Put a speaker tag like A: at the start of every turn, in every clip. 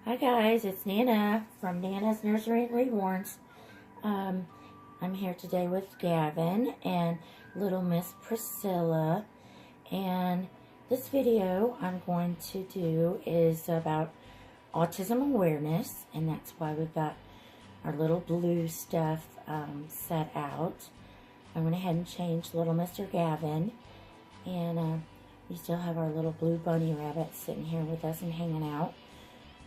A: Hi guys, it's Nana from Nana's Nursery and Reborns. I'm here today with Gavin and little Miss Priscilla, and this video I'm going to do is about Autism Awareness, and that's why we've got our little blue stuff set out. I went ahead and changed little Mr. Gavin, and we still have our little blue bunny rabbit sitting here with us and hanging out.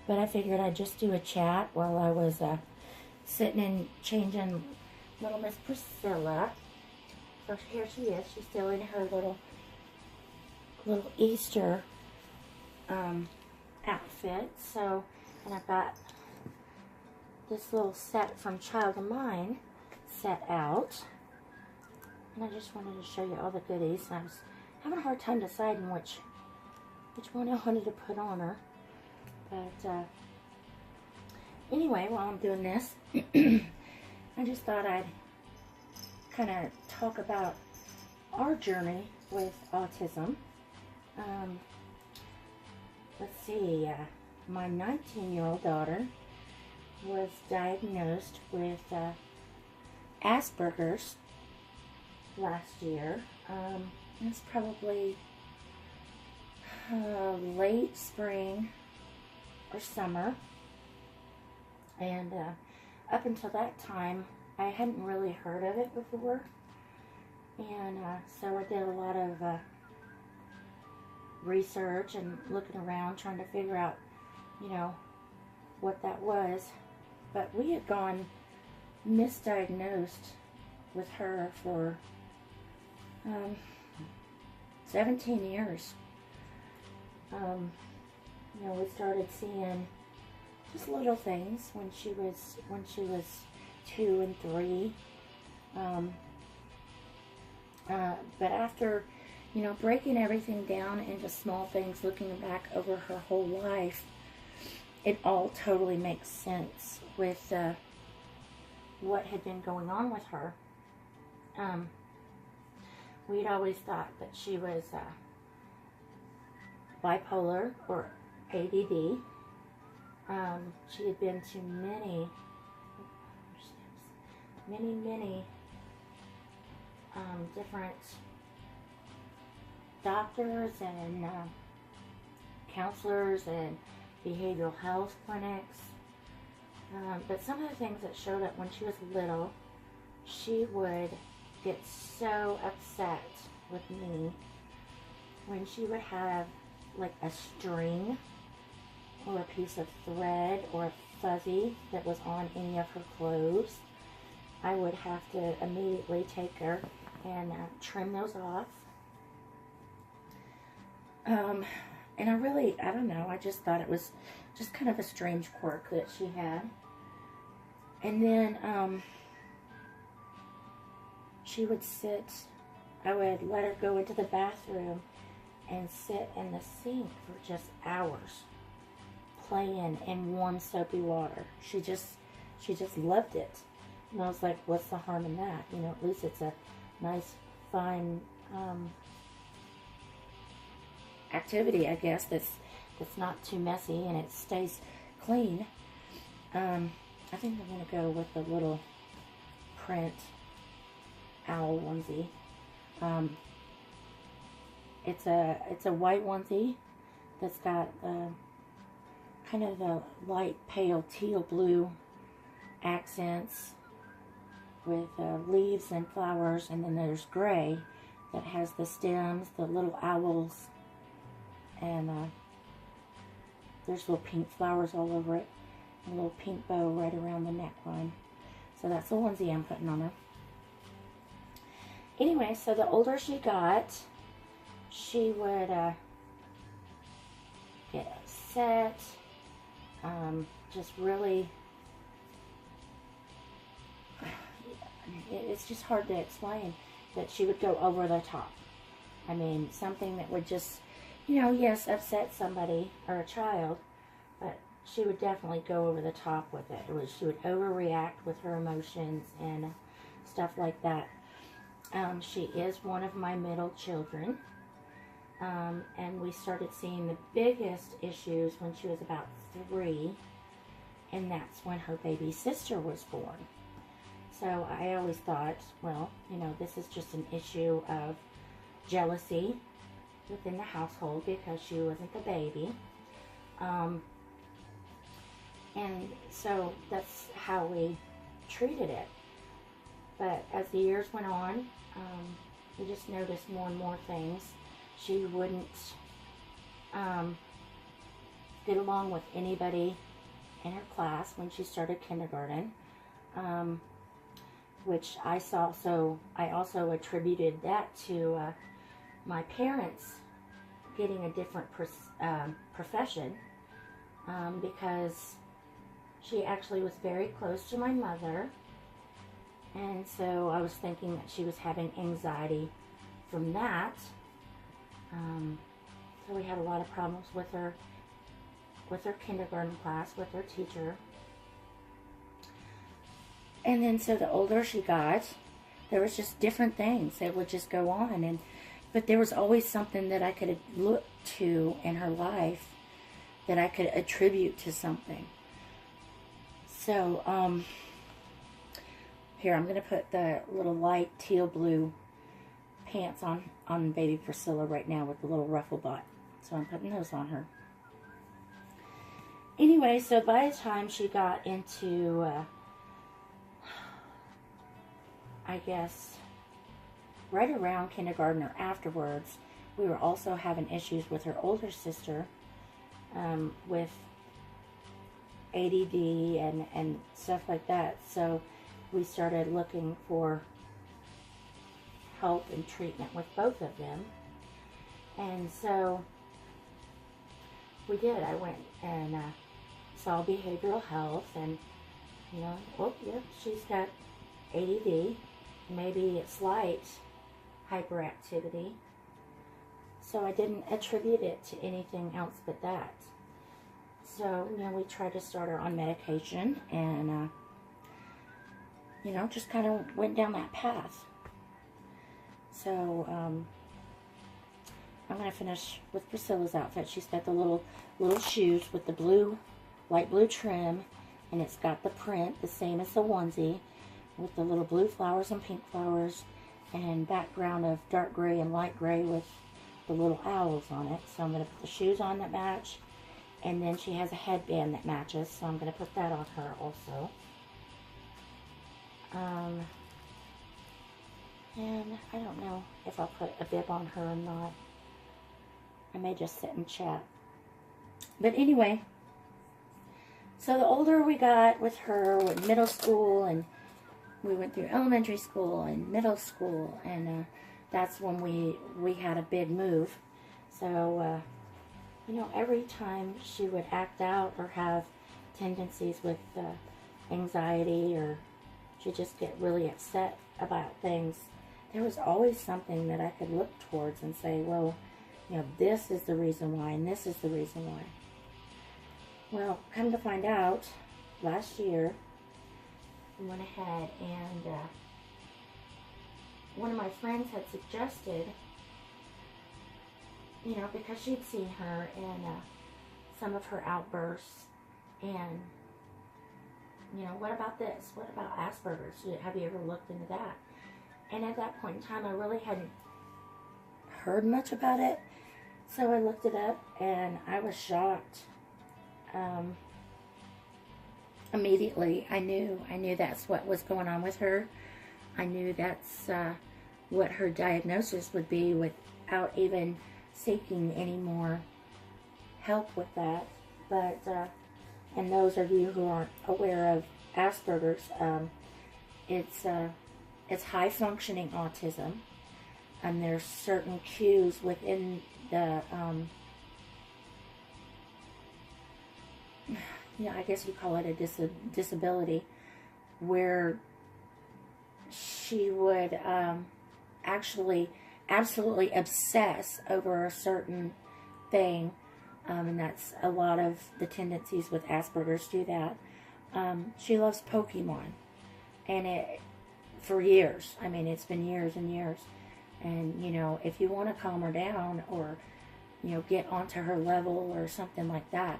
A: But I figured I'd just do a chat while I was sitting and changing little Miss Priscilla. So here she is. She's still in her little Easter outfit. So, and I've got this little set from Child of Mine set out. And I just wanted to show you all the goodies. And I was having a hard time deciding which one I wanted to put on her. But anyway, while I'm doing this, I just thought I'd kind of talk about our journey with autism. Let's see, my 19-year-old daughter was diagnosed with Aspergers last year. It's probably late spring or summer, and up until that time I hadn't really heard of it before, and so I did a lot of research and looking around trying to figure out, you know, what that was. But we had gone misdiagnosed with her for 17 years. You know, we started seeing just little things when she was 2 and 3. But after, you know, breaking everything down into small things, looking back over her whole life, it all totally makes sense with what had been going on with her. We'd always thought that she was bipolar or ADD. She had been to many different doctors and counselors and behavioral health clinics. But some of the things that showed up when she was little, she would get so upset with me when she would have like a string or a piece of thread or a fuzzy that was on any of her clothes. I would have to immediately take her and trim those off. And I don't know, I just thought it was just kind of a strange quirk that she had. And then she would sit, I would let her go into the bathroom and sit in the sink for just hours, playing in warm soapy water. She just loved it. And I was like, what's the harm in that? You know, at least it's a nice, fine activity, I guess, that's not too messy and it stays clean. I think I'm going to go with the little print owl onesie. It's a white onesie that's got kind of the light pale teal blue accents with leaves and flowers, and then there's gray that has the stems, the little owls, and there's little pink flowers all over it, and a little pink bow right around the neckline. So that's the onesie I'm putting on her. Anyway, so the older she got, she would get upset, just really, it's just hard to explain, that she would go over the top. I mean, something that would just, you know, yes, upset somebody or a child, but she would definitely go over the top with it. She would overreact with her emotions and stuff like that. She is one of my middle children. And we started seeing the biggest issues when she was about 3, and that's when her baby sister was born. So I always thought, well, you know, this is just an issue of jealousy within the household because she wasn't the baby. And so that's how we treated it. But as the years went on, we just noticed more and more things. She wouldn't get along with anybody in her class when she started kindergarten, which I saw. So I also attributed that to my parents getting a different profession, because she actually was very close to my mother, and so I was thinking that she was having anxiety from that. So we had a lot of problems with her kindergarten class, with her teacher. And then so the older she got, there was just different things that would just go on, but there was always something that I could look to in her life that I could attribute to something. So, here, I'm going to put the little light teal blue pants on baby Priscilla right now with the little ruffle butt. So I'm putting those on her. Anyway, so by the time she got into, I guess, right around kindergarten or afterwards, we were also having issues with her older sister, with ADD and stuff like that. So we started looking for help and treatment with both of them. And so we did. I went and saw behavioral health, and, you know, oh, yep, she's got ADD, maybe a slight hyperactivity. So I didn't attribute it to anything else but that. So, you know, we tried to start her on medication, and, you know, just kind of went down that path. So, I'm going to finish with Priscilla's outfit. She's got the little shoes with the light blue trim, and it's got the print, the same as the onesie, with the little blue flowers and pink flowers, and background of dark gray and light gray with the little owls on it. So I'm going to put the shoes on that match. And then she has a headband that matches, so I'm going to put that on her also. And I don't know if I'll put a bib on her or not. I may just sit and chat. But anyway, so the older we got with her, with middle school, and we went through elementary school and middle school, and that's when we had a big move. So, you know, every time she would act out or have tendencies with anxiety, or she'd just get really upset about things, there was always something that I could look towards and say, well, you know, this is the reason why, and this is the reason why. Well, come to find out, last year, I went ahead and one of my friends had suggested, you know, because she'd seen her in some of her outbursts, and, you know, what about this? What about Aspergers? Have you ever looked into that? And at that point in time, I really hadn't heard much about it, so I looked it up, and I was shocked. Immediately, I knew that's what was going on with her. I knew that's what her diagnosis would be, without even seeking any more help with that. But and those of you who aren't aware of Asperger's, it's high functioning autism, and there's certain cues within the I guess you call it a disability, where she would actually absolutely obsess over a certain thing, and that's a lot of the tendencies with Asperger's do that. She loves Pokemon, and for years, I mean, it's been years and years, And, you know, if you want to calm her down or, you know, get onto her level or something like that,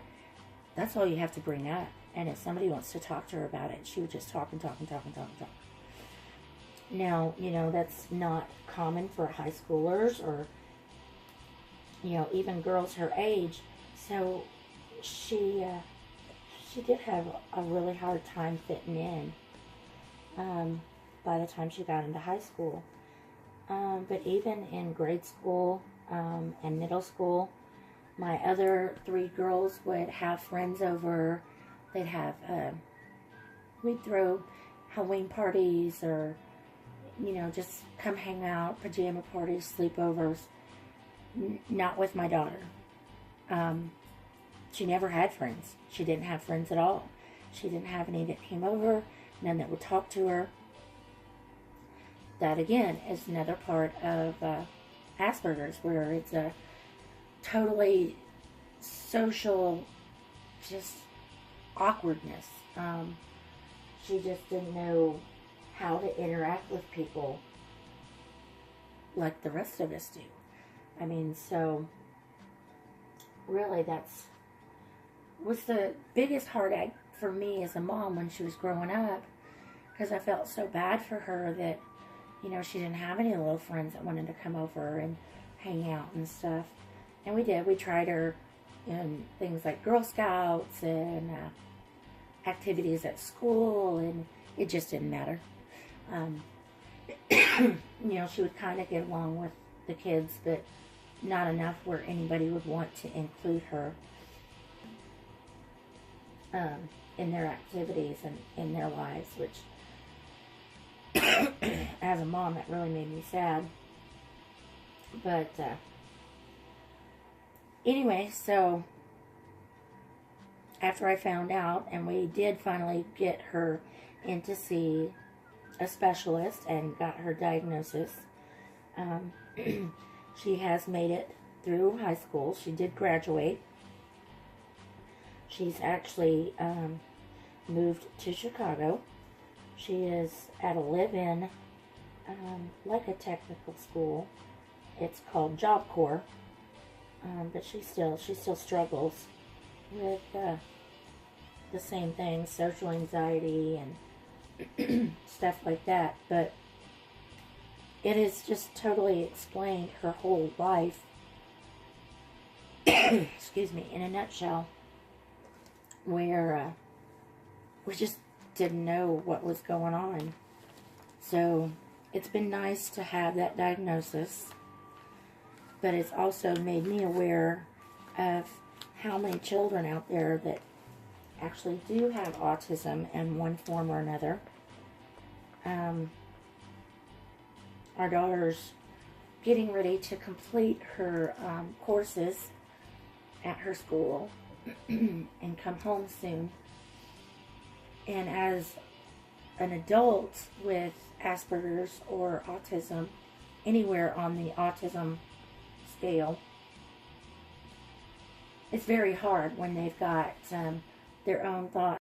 A: that's all you have to bring up. And if somebody wants to talk to her about it, she would just talk and talk and talk and talk and talk. Now, you know, that's not common for high schoolers or, you know, even girls her age. So she did have a really hard time fitting in by the time she got into high school. But even in grade school and middle school, my other 3 girls would have friends over. They'd have, we'd throw Halloween parties or, you know, just come hang out, pajama parties, sleepovers. Not with my daughter. She never had friends. She didn't have friends at all. She didn't have any that came over, none that would talk to her. That, again, is another part of Asperger's, where it's a totally social, just awkwardness. She just didn't know how to interact with people like the rest of us do. I mean, so really was the biggest heartache for me as a mom when she was growing up, because I felt so bad for her that, you know, she didn't have any little friends that wanted to come over and hang out and stuff. And we did. We tried her in things like Girl Scouts and activities at school, and it just didn't matter. You know, she would kind of get along with the kids, but not enough where anybody would want to include her in their activities and in their lives, which as a mom, that really made me sad. But anyway, so after I found out, and we did finally get her in to see a specialist and got her diagnosis, she has made it through high school. She did graduate. She's actually moved to Chicago. She is at a live-in, like a technical school. It's called Job Corps, but she still struggles with the same things, social anxiety and stuff like that. But it has just totally explained her whole life, excuse me, in a nutshell, where we just didn't know what was going on. So it's been nice to have that diagnosis, but it's also made me aware of how many children out there that actually do have autism in one form or another. Our daughter's getting ready to complete her courses at her school and come home soon. And as an adult with Asperger's or autism, anywhere on the autism scale, it's very hard when they've got their own thoughts